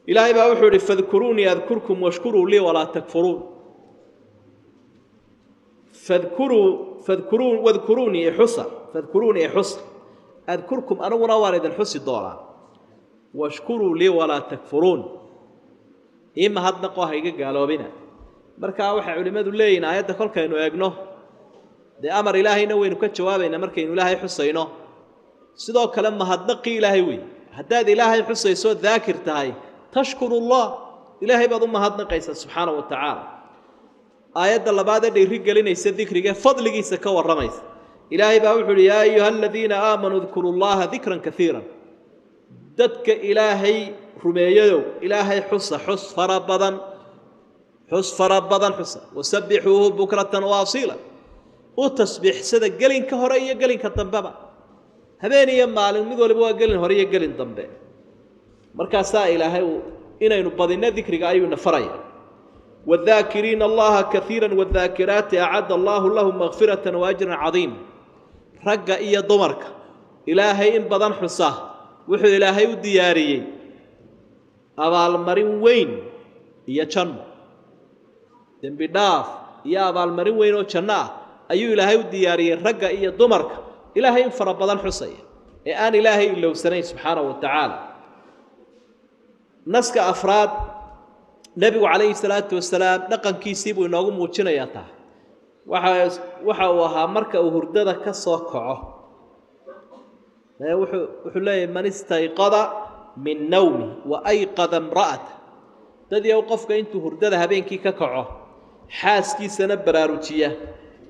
إلهي بأوحر فاذكروني أذكركم واشكروا لي ولا تكفرون فاذكرون واذكروني حصة فاذكروني حصة أذكركم أنا وارد الحص الدولار واشكروا لي ولا تكفرون إما هاد نقوها قالوا بنا marka waxa culimadu leeyeen ayada kolkaynu eegno de amar ilaahayna weynu ka jawaabayna markaynu ilaahay xusayno sidoo kale mahadnaqi ilaahay weey hadaad ilaahay xusayso dhaakir tahay tashkurullah ilaahay baad u mahadnaqaysa subhanahu wa ta'ala ayada labaad ee dhiiri gelinaysa dhikriga fadligiisa ka waramaysa ilaahay baa wuxuu yaa ayyuhalladheena aamanu dhkurullaha dhikran kathiran dadka ilaahay rumeeyo ilaahay xus farabadan حس فربضا حس وسبحوه بكرة واصيلا وتسبح سدا قلين كهرية قلين كالطنبابا هبين يمال المدول بوا قلين هرية قلين طنبا مركا سائلة هاي إنا ينبضينا ذكرك أيونا فريا والذاكرين الله كثيرا والذاكرات أعد الله لهم مغفرة وأجرا عظيما رقا إيا ضمرك إلهي إن بضان حساه وحو إلهي ودياري أبا المرين وين إيا جنب dembi dhaaf iyo abaalmarin weyn oo janno ah ayuu ilaahay u diyaariyay ragga iyo dumarka ilaahay in fara badan xusaya ee aan ilaahay ilowsanayn subxaanahu wa tacaala naska afraad nabigu calayhi salaatu wasalaam dhaqankiisii buu inoogu muujinayaa tahay waxa uu ahaa marka uu hurdada ka soo kaco wuxuu leeyahay man istayqada min nawmi wa ayqada imra'ata dad yow qofka intuu hurdada habeenkii ka kaco xaaskiisana baraarujiya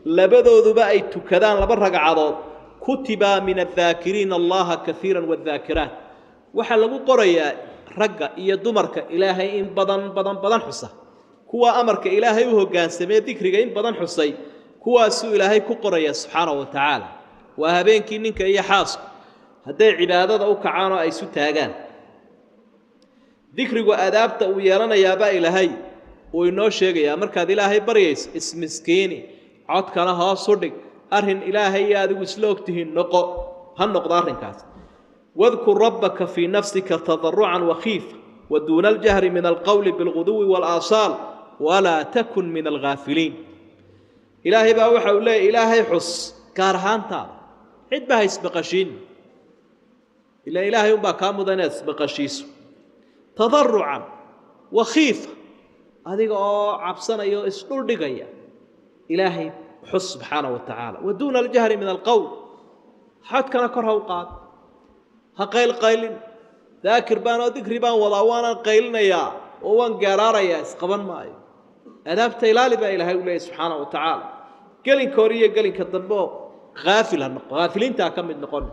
labadooduba ay tukadaan laba ragcadood kutiba min adhaakiriina allaha kathiiran wadhaakiraat waxa lagu qorayaa ragga iyo dumarka ilaahay in badan xusa kuwa amarka ilaahay u hoggaansamay dhikriga in badan xusay kuwaasuu ilaahay ku qoraya subxaanahu wa tacaala waa habeenkii ninka iyo xaasku hadday cibaadada u kacaan oo ay isu taagaan ذكرك أدابته ويرانا يا با إلهي وإنه شيء يا مركز إلهي بريس اسم مسكيني عاد كان ها صدق أرهن إلهي يا ذو سلوكته النقو هالنقدارن كاس واذكر ربك في نفسك تضرعا وخيفا ودون الجهر من القول بالغدو والآصال ولا تكن من الغافلين إلهي باوحى ولا إلهي حس كارهان تاب عد بها يسبقشين إلا إلهي يبقى كامدنا يسبقشيسو تضرعا وخيفة هذه عبسنا يسطول دقيا إلهي حس سبحانه وتعالى ودون الجهر من القول حد كان كره وقاد هقيل قيلين ذاكر بان وذكر بان وضعوانا قيلنا يا ووان قرارا يا اسقبان ماي أدابت إلالي با إلهي وليه سبحانه وتعالى قلين كوريا قلين كالضنبو غافلين تاكمد نقول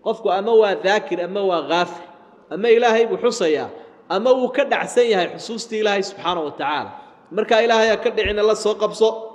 قفكو أما هو ذاكر أما هو غافل أما إلهي بحصيا أما هو كدع سيها حصوصتي إلهي سبحانه وتعالى مركا إلهي كدع إن الله سوق بصو